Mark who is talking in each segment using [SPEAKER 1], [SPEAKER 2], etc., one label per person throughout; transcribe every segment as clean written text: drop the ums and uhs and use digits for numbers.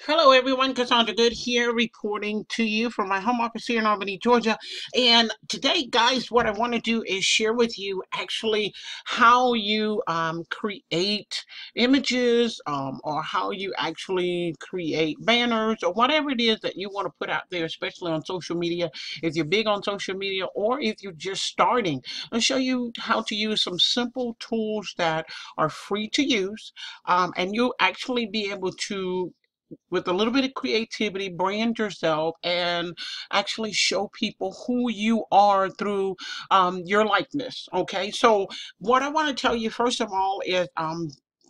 [SPEAKER 1] Hello everyone, Cassandra Good here reporting to you from my home office here in Albany, Georgia. And today, guys, what I want to do is share with you actually how you create images or how you actually create banners or whatever it is that you want to put out there, especially on social media. If you're big on social media or if you're just starting, I'll show you how to use some simple tools that are free to use, and you'll actually be able to, with a little bit of creativity, brand yourself and actually show people who you are through your likeness. Okay, so what I want to tell you first of all is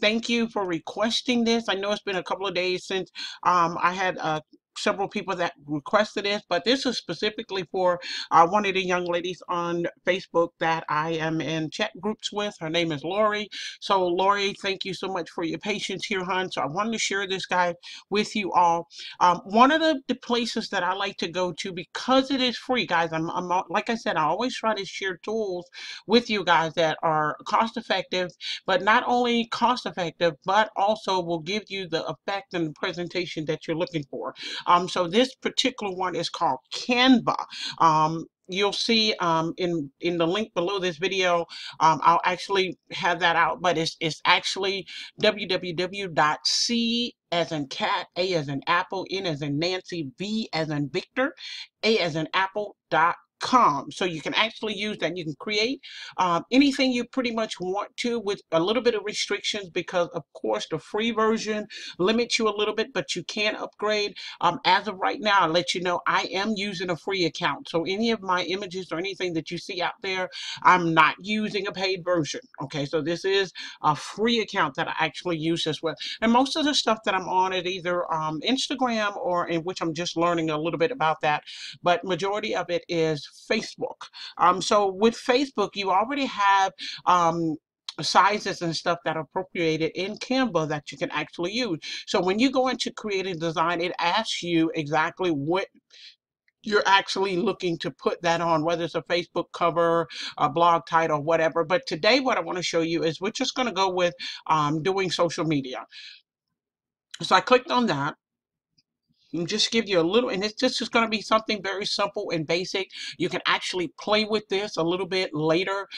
[SPEAKER 1] thank you for requesting this. I know it's been a couple of days since I had several people that requested this, but this is specifically for one of the young ladies on Facebook that I am in chat groups with. Her name is Lori. So Lori, thank you so much for your patience here, hon. So I wanted to share this guy with you all. One of the places that I like to go to, because it is free, guys, like I said, I always try to share tools with you guys that are cost effective, but not only cost effective, but also will give you the effect and the presentation that you're looking for. So this particular one is called Canva. You'll see in the link below this video, I'll actually have that out, but it's actually www.c as in cat, A as in apple, N as in Nancy, V as in Victor, A as in apple.com. So you can actually use that. You can create anything you pretty much want to, with a little bit of restrictions, because of course the free version limits you a little bit, but you can upgrade. As of right now, I'll let you know I am using a free account. So any of my images or anything that you see out there, I'm not using a paid version. Okay, so this is a free account that I actually use this with. And most of the stuff that I'm on is either Instagram, or in which I'm just learning a little bit about that, but majority of it is Facebook. So with Facebook, you already have sizes and stuff that are appropriated in Canva that you can actually use. So when you go into creating design, it asks you exactly what you're actually looking to put that on, whether it's a Facebook cover, a blog title, whatever. But today what I want to show you is we're just going to go with doing social media. So I clicked on that. And just give you a little, and it's just going to be something very simple and basic. You can actually play with this a little bit later,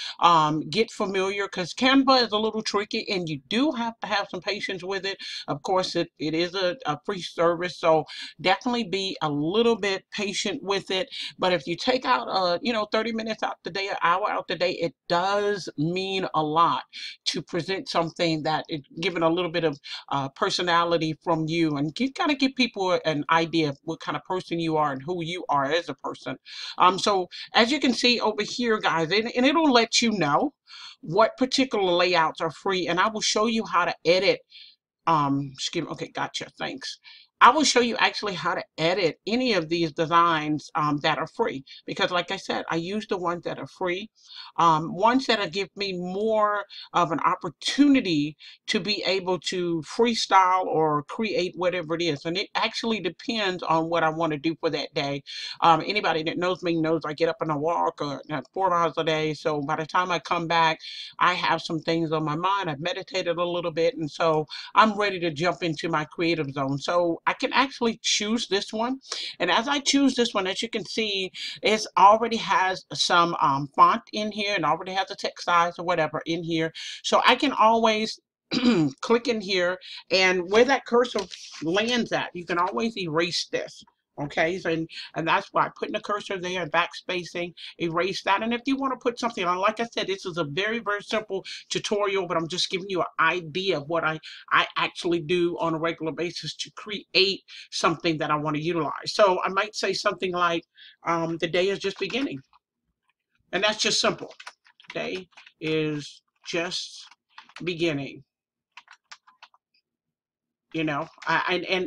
[SPEAKER 1] get familiar, because Canva is a little tricky and you do have to have some patience with it. Of course, it is a free service, so definitely be a little bit patient with it. But if you take out 30 minutes out the day, an hour out the day, it does mean a lot to present something that it given a little bit of personality from you, and you kind of give people an idea of what kind of person you are and who you are as a person. So as you can see over here, guys, and it'll let you know what particular layouts are free, and I will show you how to edit. Excuse me. Okay, gotcha. Thanks. I will show you actually how to edit any of these designs that are free, because like I said, I use the ones that are free, ones that give me more of an opportunity to be able to freestyle or create whatever it is. And it actually depends on what I want to do for that day. Anybody that knows me knows I get up and I walk 4 hours a day. So by the time I come back, I have some things on my mind. I've meditated a little bit, and so I'm ready to jump into my creative zone. So I can actually choose this one. And as I choose this one, as you can see, it already has some font in here and already has a text size or whatever in here. So I can always click in here, and where that cursor lands at, you can always erase this. Okay, so and that's why putting the cursor there and backspacing, erase that. And if you want to put something on, like I said, this is a very, very simple tutorial, but I'm just giving you an idea of what I actually do on a regular basis to create something that I want to utilize. So I might say something like, the day is just beginning. And that's just simple. Day is just beginning. And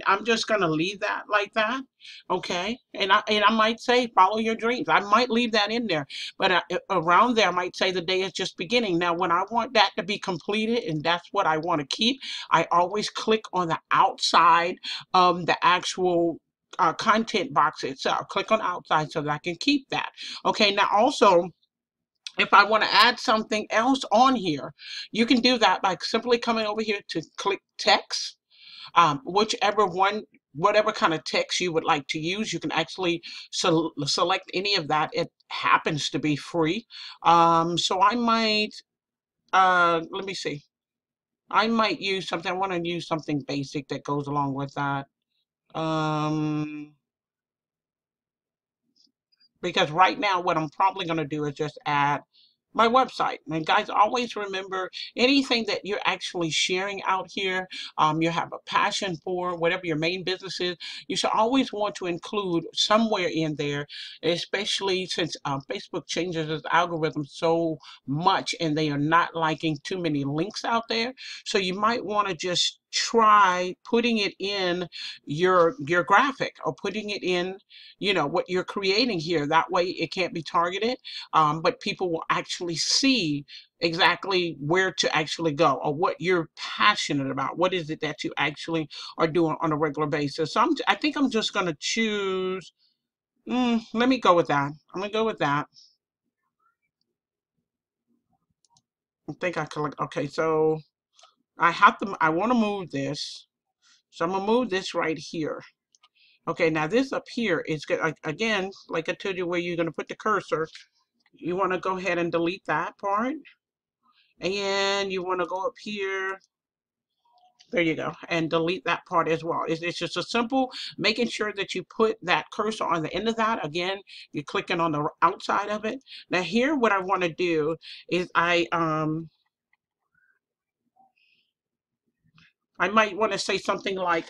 [SPEAKER 1] I'm just gonna leave that like that. Okay, and I might say follow your dreams. I might leave that in there, but around there I might say the day is just beginning. Now when I want that to be completed and that's what I want to keep, I always click on the outside of the actual content box itself. Click on outside so that I can keep that. Okay, now also, if I want to add something else on here, you can do that by simply coming over here to click text. whichever one, whatever kind of text you would like to use, you can actually select any of that. It happens to be free. So I might, let me see. I might use something. I want to use something basic that goes along with that. Um, because right now what I'm probably going to do is just add my website. And guys, always remember, anything that you're actually sharing out here, you have a passion for, whatever your main business is, you should always want to include somewhere in there, especially since Facebook changes its algorithm so much and they are not liking too many links out there. So you might want to just try putting it in your graphic, or putting it in, what you're creating here. That way it can't be targeted, but people will actually see exactly where to actually go, or what you're passionate about. What is it that you actually are doing on a regular basis? So I think I'm just going to choose, let me go with that. I'm going to go with that. I think I collect. Okay, so I want to move this. So I'm going to move this right here. Okay, now this up here is good. Again, like I told you, where you're going to put the cursor, you want to go ahead and delete that part. And you want to go up here. There you go. And delete that part as well. It's just a simple making sure that you put that cursor on the end of that. Again, you're clicking on the outside of it. Now here, what I want to do is I might want to say something like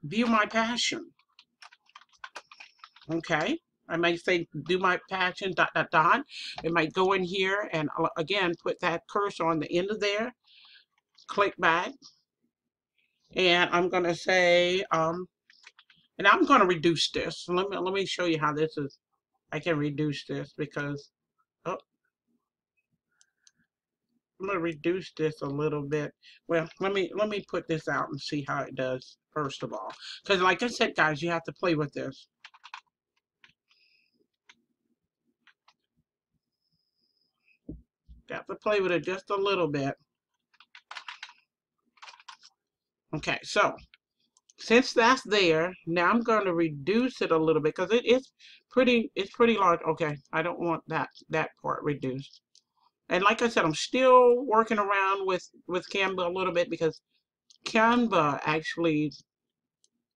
[SPEAKER 1] view my passion. Okay. I might say do my passion dot dot dot. It might go in here and again put that cursor on the end of there. Click back. And I'm gonna say and I'm going to reduce this. Let me show you how this is. I can reduce this because, oh, I'm going to reduce this a little bit. Well, let me put this out and see how it does first of all. Because like I said, guys, you have to play with this. You have to play with it just a little bit. Okay, so since that's there, now I'm going to reduce it a little bit because it's pretty large. Okay, I don't want that part reduced. And like I said, I'm still working around with Canva a little bit because Canva actually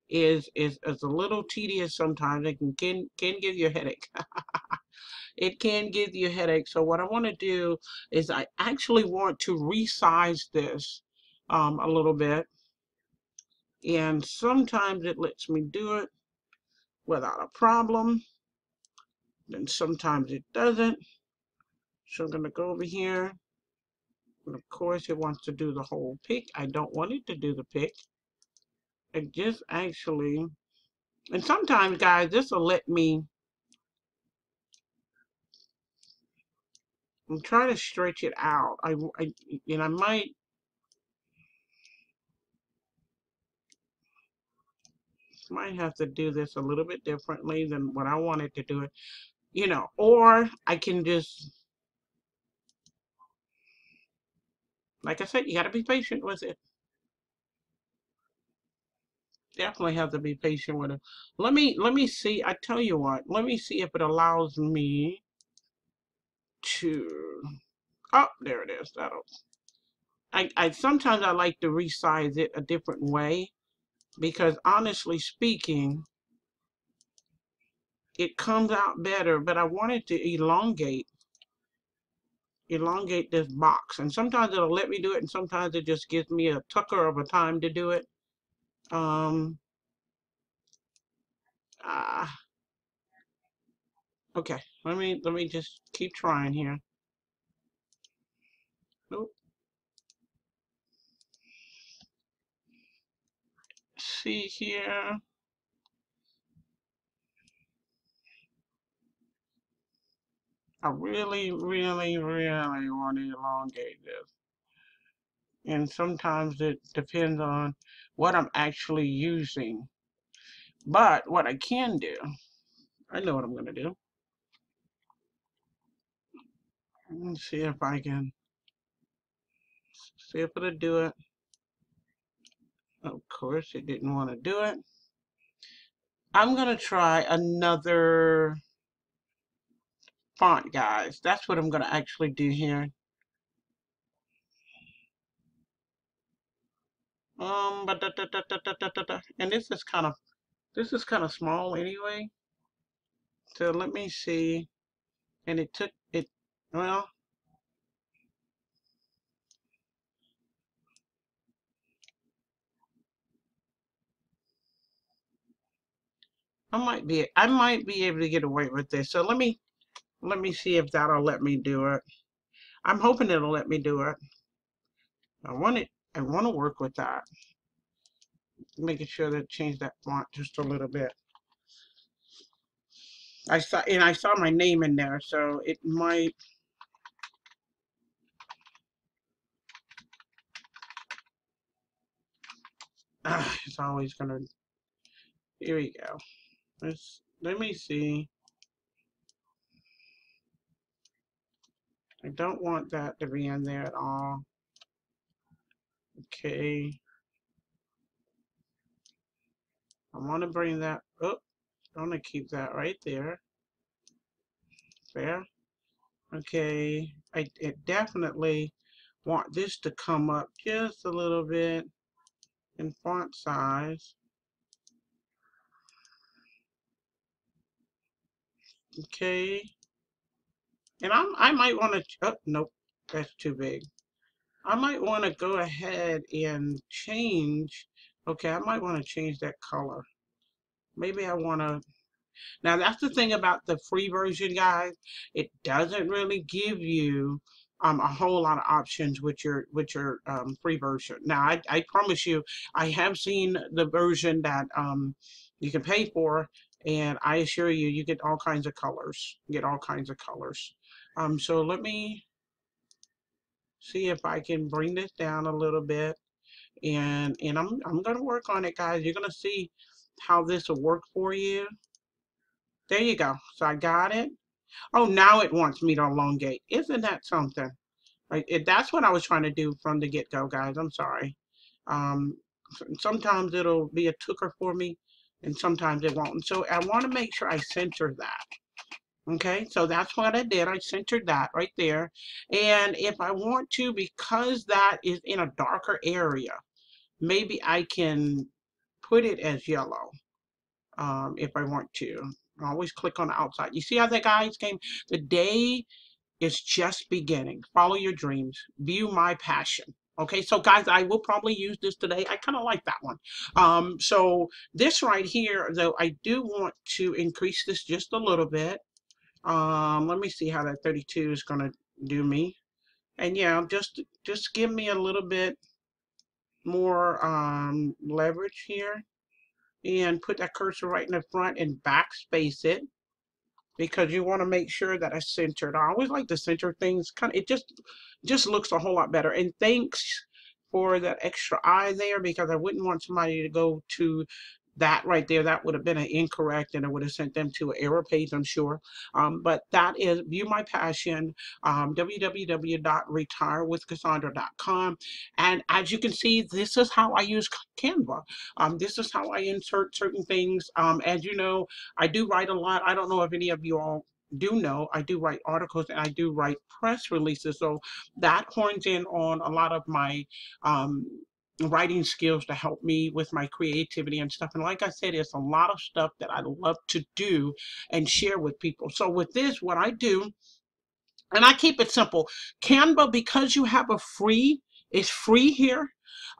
[SPEAKER 1] is a little tedious sometimes. It can give you a headache. It can give you a headache. So what I want to do is I actually want to resize this a little bit. And sometimes it lets me do it without a problem. Then sometimes it doesn't. So I'm going to go over here. And of course, it wants to do the whole pic. I don't want it to do the pic. It just actually, and sometimes, guys, this will let me, I'm trying to stretch it out. And I might have to do this a little bit differently than what I wanted to do it. Or I can just, like I said, you got to be patient with it. Definitely have to be patient with it. Let me see. I tell you what. Let me see if it allows me to. Oh, there it is. That'll. I sometimes I like to resize it a different way because honestly speaking, it comes out better. But I wanted to elongate this box, and sometimes it'll let me do it, and sometimes it just gives me a tucker of a time to do it. Um, ah, okay. Let me just keep trying here. Nope. See here. I really, really, really want to elongate this. And sometimes it depends on what I'm actually using. But what I can do, I know what I'm going to do. Let's see if I can, see if it'll do it. Of course, it didn't want to do it. I'm going to try another font, guys. That's what I'm going to actually do here. And this is kind of small anyway. So let me see. And it took it, well, I might be able to get away with this. So let me see if that'll let me do it. I'm hoping it'll let me do it. I want to work with that. Making sure that change that font just a little bit. I saw my name in there, so it might. It's always gonna. Here we go. Let me see. I don't want that to be in there at all. Okay. I want to bring that up. I want to keep that right there. There. Okay. I definitely want this to come up just a little bit in font size. Okay. And I might want to, oh, nope, that's too big. I might want to go ahead and change, okay, I might want to change that color. Maybe I want to, now that's the thing about the free version, guys. It doesn't really give you a whole lot of options with your free version. Now I promise you, I have seen the version that you can pay for, and I assure you, you get all kinds of colors. You get all kinds of colors. So let me see if I can bring this down a little bit, and I'm gonna work on it, guys. You're gonna see how this will work for you. There you go. So I got it. Oh, now it wants me to elongate. Isn't that something? Like that's what I was trying to do from the get-go, guys. I'm sorry. Um, Sometimes it'll be a tooker for me, and sometimes it won't. So I want to make sure I center that. Okay, so that's what I did. I centered that right there. And if I want to, because that is in a darker area, maybe I can put it as yellow if I want to. I always click on the outside. You see how that guys came? The day is just beginning. Follow your dreams. View my passion. Okay, so guys, I will probably use this today. I kind of like that one. So this right here, though, I do want to increase this just a little bit. Let me see how that 32 is gonna do me. And yeah, just give me a little bit more leverage here, and put that cursor right in the front and backspace it, because you want to make sure that it's centered. I always like to center things. Kind of, it just looks a whole lot better. And thanks for that extra I there, because I wouldn't want somebody to go to that right there. That would have been an incorrect, and it would have sent them to an error page, I'm sure. But that is View My Passion, www.retirewithcassandra.com. And as you can see, this is how I use Canva. This is how I insert certain things. As you know, I do write a lot. I don't know if any of you all do know, I do write articles and I do write press releases. So that horns in on a lot of my um, writing skills to help me with my creativity and stuff. And like I said, it's a lot of stuff that I love to do and share with people. So with this, what I do, and I keep it simple. Canva, because you have a free, it's free here.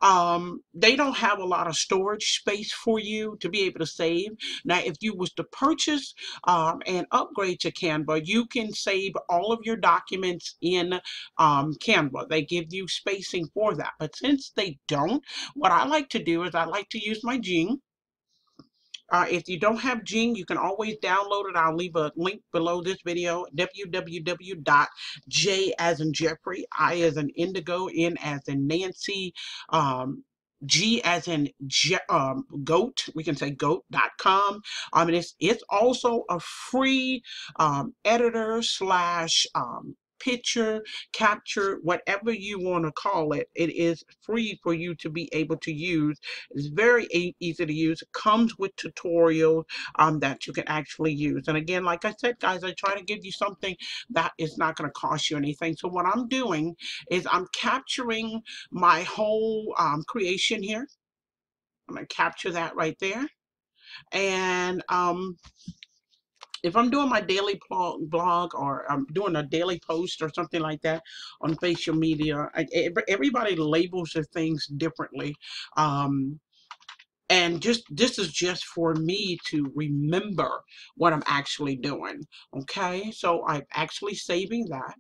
[SPEAKER 1] They don't have a lot of storage space for you to be able to save. Now, if you was to purchase and upgrade to Canva, you can save all of your documents in Canva. They give you spacing for that. But since they don't, what I like to do is I like to use my Gene. If you don't have Gene, you can always download it. I'll leave a link below this video, www.j as in Jeffrey, I as in Indigo, N as in Nancy, G as in goat, we can say goat.com. And it's also a free editor slash picture, capture, whatever you want to call it. It is free for you to be able to use. It's very easy to use. It comes with tutorials that you can actually use. And again, like I said, guys, I try to give you something that is not going to cost you anything. So what I'm doing is I'm capturing my whole creation here. I'm going to capture that right there. And if I'm doing my daily blog, or I'm doing a daily post or something like that on social media, everybody labels their things differently. And just this is just for me to remember what I'm actually doing. Okay, so I'm actually saving that.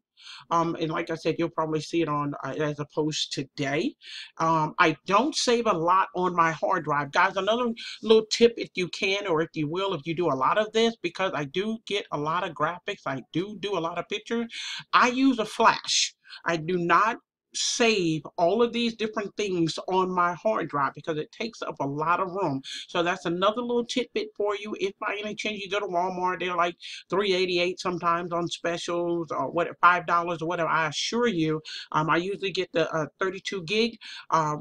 [SPEAKER 1] And like I said, you'll probably see it on as a post today. I don't save a lot on my hard drive, guys. Another little tip, if you can, or if you will, if you do a lot of this, because I do get a lot of graphics, I do a lot of pictures, I use a flash. I do not save all of these different things on my hard drive because it takes up a lot of room. So that's another little tidbit for you. If by any chance you go to Walmart, they're like $3.88 sometimes on specials, or what, $5 or whatever. I assure you, I usually get the 32 gig,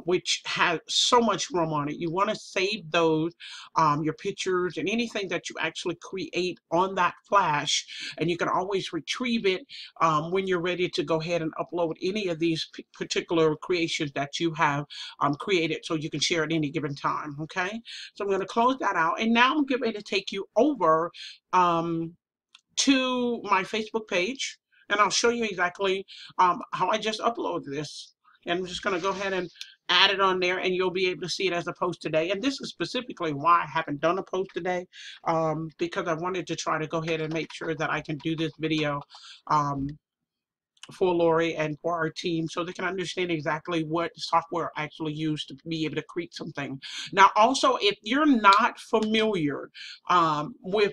[SPEAKER 1] which has so much room on it. You want to save those, your pictures and anything that you actually create on that flash, and you can always retrieve it when you're ready to go ahead and upload any of these particular creations that you have created, so you can share at any given time. Okay, so I'm going to close that out, and now I'm getting ready to take you over to my Facebook page, and I'll show you exactly how I just uploaded this. And I'm just going to go ahead and add it on there, and you'll be able to see it as a post today. And this is specifically why I haven't done a post today, because I wanted to try to go ahead and make sure that I can do this video for Lori and for our team, so they can understand exactly what software I actually use to be able to create something. Now, also, if you're not familiar with,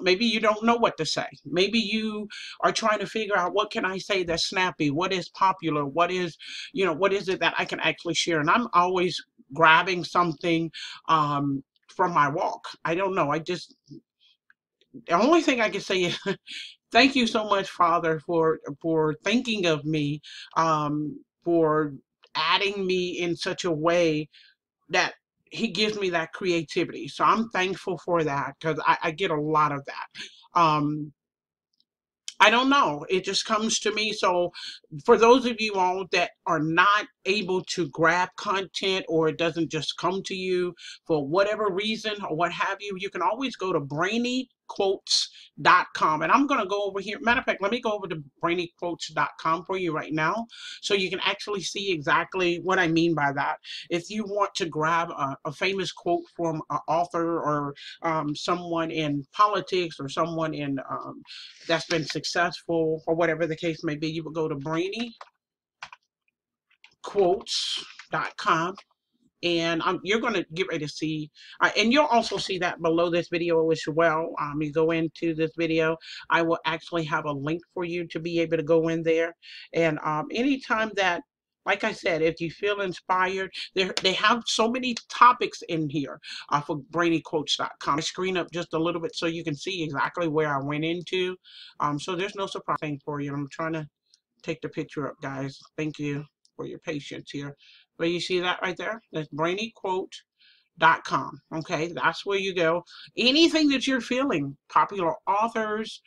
[SPEAKER 1] maybe you don't know what to say. Maybe you are trying to figure out, what can I say that's snappy? What is popular? What is, what is it that I can actually share? And I'm always grabbing something from my walk. I don't know. The only thing I can say is thank you so much, Father, for thinking of me, for adding me in such a way that he gives me that creativity. So I'm thankful for that, because I get a lot of that. I don't know. It just comes to me. So for those of you all that are not able to grab content, or it doesn't just come to you for whatever reason or what have you, you can always go to brainyquotes.com. And I'm going to go over here. Matter of fact, let me go over to brainyquotes.com for you right now, so you can actually see exactly what I mean by that. If you want to grab a famous quote from an author, or someone in politics, or someone in that's been successful, or whatever the case may be, you would go to brainyquotes.com. And you're going to get ready to see, and you'll also see that below this video as well. You go into this video, I will actually have a link for you to be able to go in there. And anytime that, like I said, if you feel inspired, they have so many topics in here for brainyquotes.com. I screen up just a little bit so you can see exactly where I went into. So there's no surprise thing for you. I'm trying to take the picture up, guys. Thank you for your patience here. But you see that right there? That's brainyquote.com. Okay, that's where you go. Anything that you're feeling, popular authors,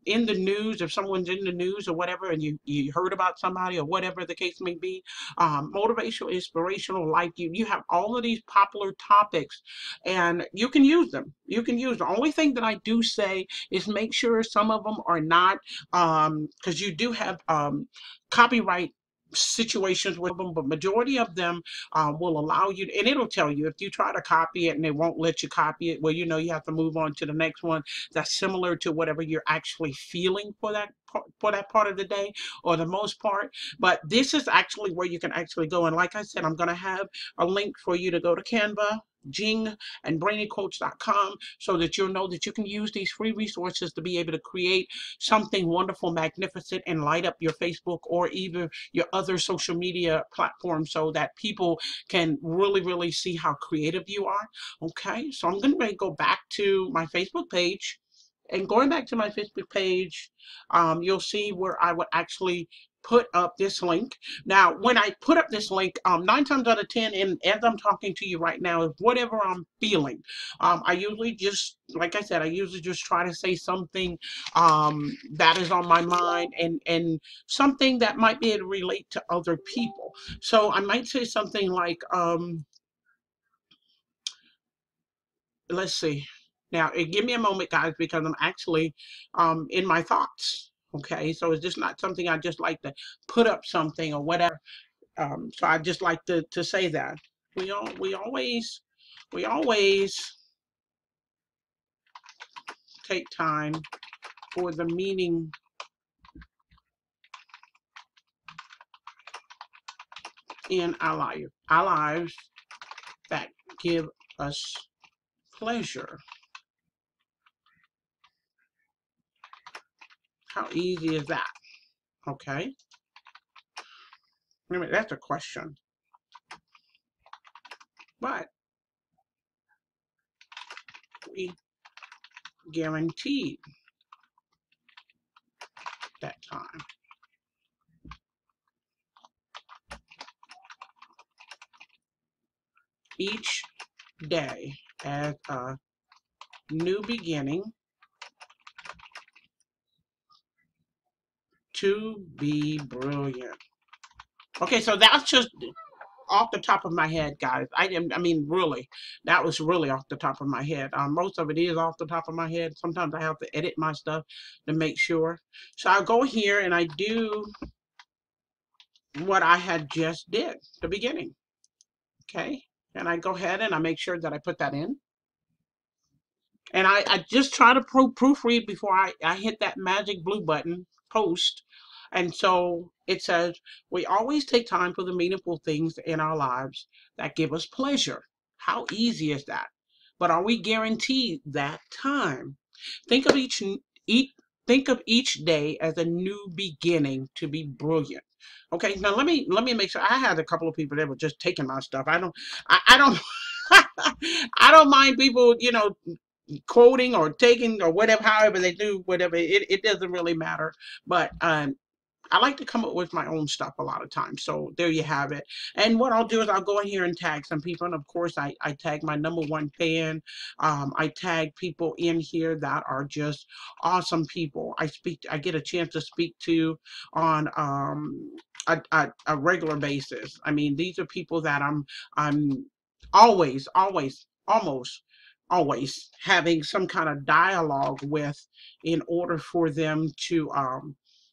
[SPEAKER 1] in the news, if someone's in the news or whatever, and you heard about somebody or whatever the case may be, motivational, inspirational, like you have all of these popular topics, and you can use them. You can use the only thing that I do say is make sure some of them are not, because you do have copyright situations with them, but majority of them will allow you to, and it'll tell you if you try to copy it and they won't let you copy it, well, you have to move on to the next one that's similar to whatever you're actually feeling for that part of the day, or the most part. But this is actually where you can actually go, and like I said, I'm going to have a link for you to go to Canva, Jing, and brainyquotes.com, so that you'll know that you can use these free resources to be able to create something wonderful, magnificent, and light up your Facebook or even your other social media platforms, so that people can really see how creative you are. Okay, so I'm going to go back to my Facebook page, And going back to my Facebook page, you'll see where I would actually put up this link. Now, when I put up this link, 9 times out of 10, and as I'm talking to you right now, is whatever I'm feeling. I usually just, like I said, I usually just try to say something that is on my mind, and something that might be able to relate to other people. So I might say something like, let's see. Now, give me a moment, guys, because I'm actually in my thoughts. Okay, so it's just not something I just like to put up something or whatever. So I just like to say that we always take time for the meaning in our lives that give us pleasure. How easy is that? Okay, I mean, that's a question, but we guaranteed that time. Each day as a new beginning to be brilliant. Okay, so that's just off the top of my head, guys. I mean, really, that was really off the top of my head. Most of it is off the top of my head. Sometimes I have to edit my stuff to make sure. So I'll go here and I do what I had just did, the beginning. Okay, and I go ahead and I make sure that I put that in. And I just try to proofread before I hit that magic blue button, post. And so it says, we always take time for the meaningful things in our lives that give us pleasure. How easy is that? But are we guaranteed that time? Think of each think of each day as a new beginning to be brilliant. Okay, now let me make sure. I had a couple of people that were just taking my stuff. I don't I don't mind people, quoting or taking or whatever, however they do, whatever, it doesn't really matter. But I like to come up with my own stuff a lot of times. So there you have it. And what I'll do is I'll go in here and tag some people. And of course, I tag my #1 fan. I tag people in here that are just awesome people. I get a chance to speak to on a regular basis. I mean, these are people that I'm almost always having some kind of dialogue with, in order for them to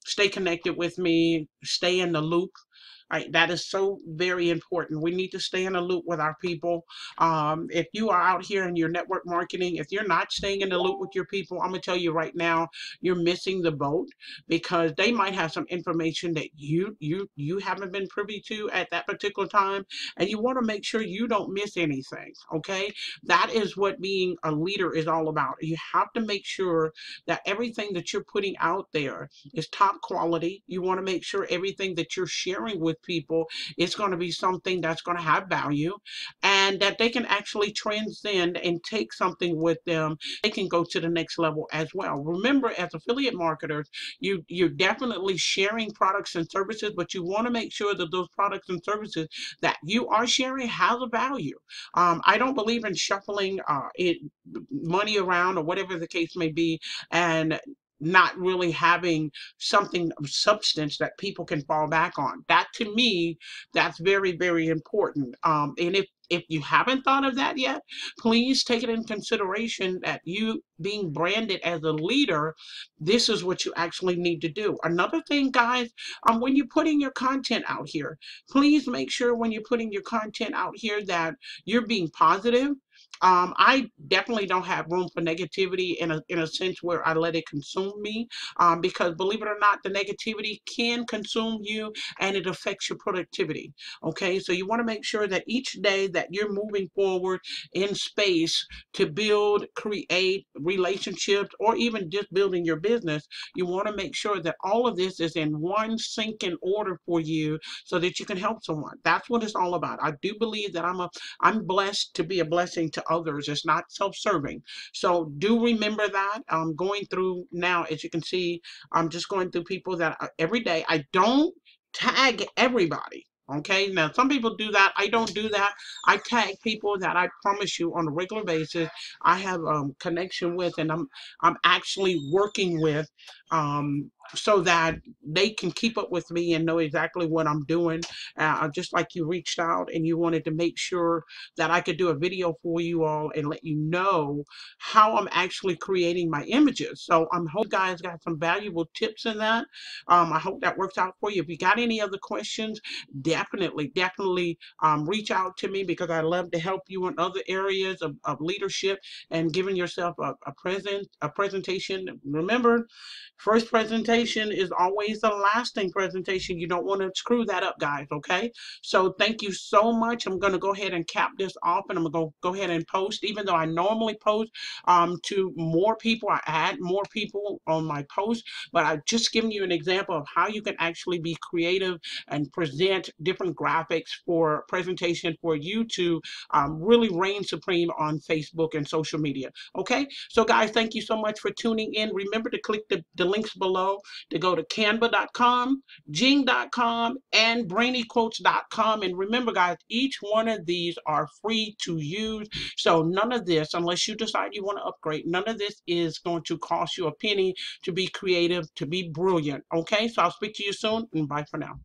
[SPEAKER 1] stay connected with me, stay in the loop. That is so very important. We need to stay in the loop with our people. If you are out here in your network marketing, if you're not staying in the loop with your people, I'm going to tell you right now, you're missing the boat, because they might have some information that you haven't been privy to at that particular time, and you want to make sure you don't miss anything. Okay, that is what being a leader is all about. You have to make sure that everything that you're putting out there is top quality. You want to make sure everything that you're sharing with people is going to be something that's going to have value, and that they can actually transcend and take something with them. They can go to the next level as well. Remember, as affiliate marketers, you're definitely sharing products and services, but you want to make sure that those products and services that you are sharing has a value. I don't believe in shuffling money around or whatever the case may be, and not really having something of substance that people can fall back on. That, to me, that's very, very important. And if you haven't thought of that yet, please take it in consideration that you being branded as a leader, this is what you actually need to do. Another thing, guys, when you're putting your content out here, please make sure when you're putting your content out here that you're being positive. I definitely don't have room for negativity in a sense where I let it consume me, because believe it or not, the negativity can consume you and it affects your productivity. Okay, so you want to make sure that each day that you're moving forward in space to build, create relationships, or even just building your business, you want to make sure that all of this is in one sync in order for you so that you can help someone. That's what it's all about. I do believe that I'm blessed to be a blessing to others. It's not self-serving. So do remember that. I'm going through now, as you can see, I'm just going through people that every day. I don't tag everybody. Okay, now some people do that. I don't do that. I tag people that I promise you on a regular basis I have connection with, and I'm actually working with, so that they can keep up with me and know exactly what I'm doing. Just like you reached out and you wanted to make sure that I could do a video for you all and let you know how I'm actually creating my images. So I hope you guys got some valuable tips in that. I hope that works out for you. If you got any other questions, definitely reach out to me, because I love to help you in other areas of leadership and giving yourself a presentation. Remember, first presentation is always the lasting presentation. You don't want to screw that up, guys, okay? So thank you so much. I'm going to go ahead and cap this off, and I'm going to go ahead and post. Even though I normally post to more people, I add more people on my post, but I've just given you an example of how you can actually be creative and present different graphics for presentation for you to really reign supreme on Facebook and social media. Okay, so guys, thank you so much for tuning in. Remember to click the links below to go to canva.com, jing.com, and brainyquotes.com. And remember, guys, each one of these are free to use. So none of this, unless you decide you want to upgrade, none of this is going to cost you a penny to be creative, to be brilliant. Okay, so I'll speak to you soon, and bye for now.